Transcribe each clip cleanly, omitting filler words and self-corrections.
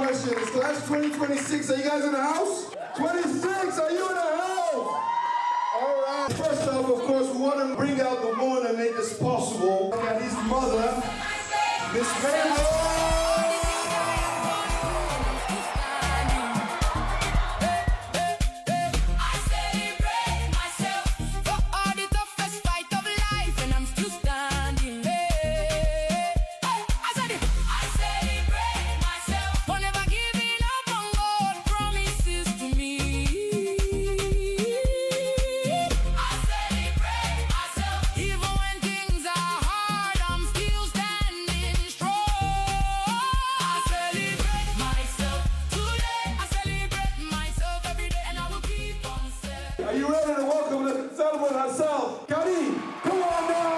questions. Class 2026, are you guys in the house? 26, are you in the house? All right. First off, of course, we want to bring out the woman that made this possible. And his mother, Miss Mabel. Are you ready to welcome the gentleman herself, Khadija? Come on now!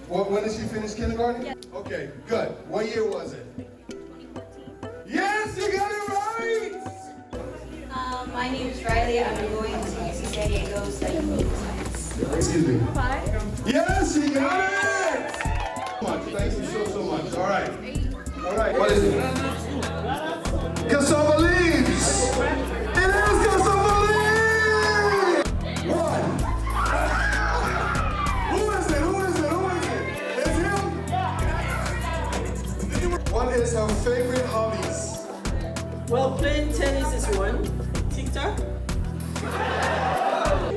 When did she finish kindergarten? Yeah. Okay, good. What year was it? 2014. Yes, you got it right! My name is Riley. I'm going to UC San Diego studying political science. Excuse me. 5. Yes, you got it! Thank you so much. All right. All right. What is it? Cassava leaves! It is cassava leaves! One. Who is it? What is her favorite hobbies? Well, playing tennis is one. TikTok.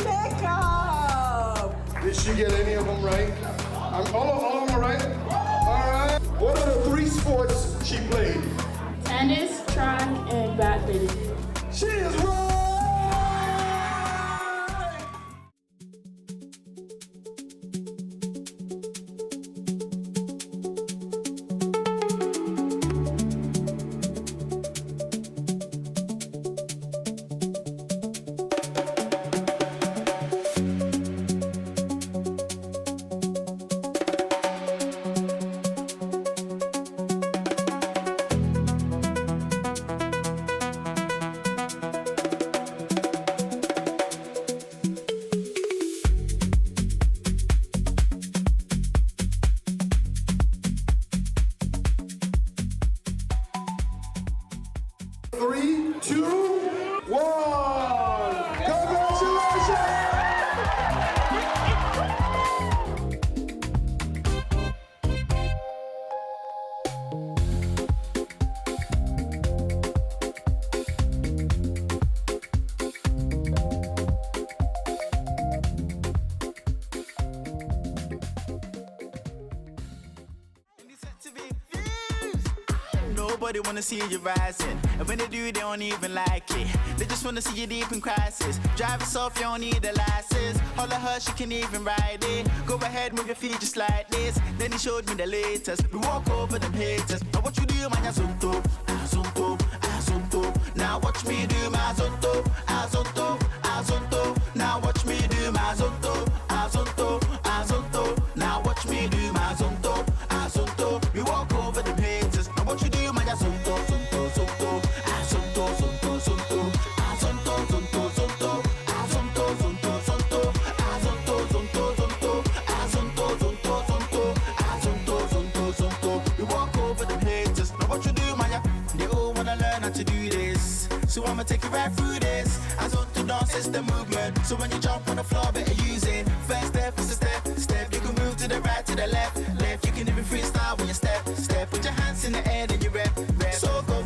Makeup. Did she get any of them right? All of them are right? All right. What are the 3 sports she played? Tennis, track, and badminton. She is right! Three, two, one. Congratulations! Nobody wanna see you rising, and when they do, they don't even like it. They just wanna see you deep in crisis. Drive yourself, you don't need a license. Holler her, she can even ride it. Go ahead, move your feet just like this. Then he showed me the latest. We walk over them haters. Now what you do, man, azonto, azonto, azonto. Now watch me do my azonto, azonto, azonto. Now watch me do my azonto, azonto, azonto. Now watch me do my azonto, azonto. We walk over them haters. Now what you do, man, azonto, azonto, azonto, azonto, azonto, azonto, azonto, azonto, azonto, azonto, azonto, azonto, azonto, azonto. is the movement. So when you jump on the floor, better use it. First step is a step. You can move to the right, to the left. You can even freestyle when you step. Put your hands in the air, then you rap. So go.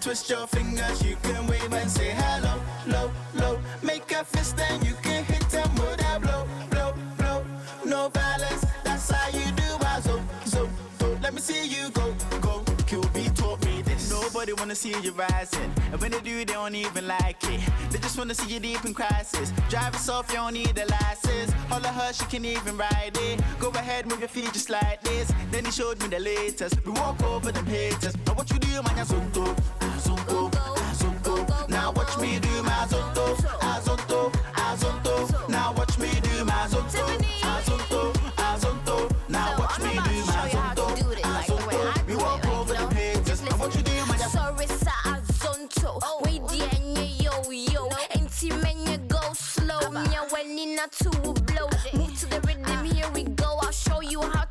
Twist your fingers, you can wave and say hello, low. Make a fist and you can hit them with that blow. No violence, that's how you do my zo. Let me see you go. QB taught me this. Nobody wanna see you rising, and when they do, they don't even like it. They just wanna see you deep in crisis. Drive yourself, you don't need a license. Holler her, she can even ride it. Go ahead, move your feet just like this. Then he showed me the latest. We walk over them haters. Now what you do, man, azonto. Now watch me do my azonto. Now watch me do my azonto. Now watch me do my azonto. We walk over them haters. Now what you do, man, sorry, sa azonto. Wait, yo. Ain't men you go slow. Nya when in a two blow. Move to the rhythm, here we go. I'll show you how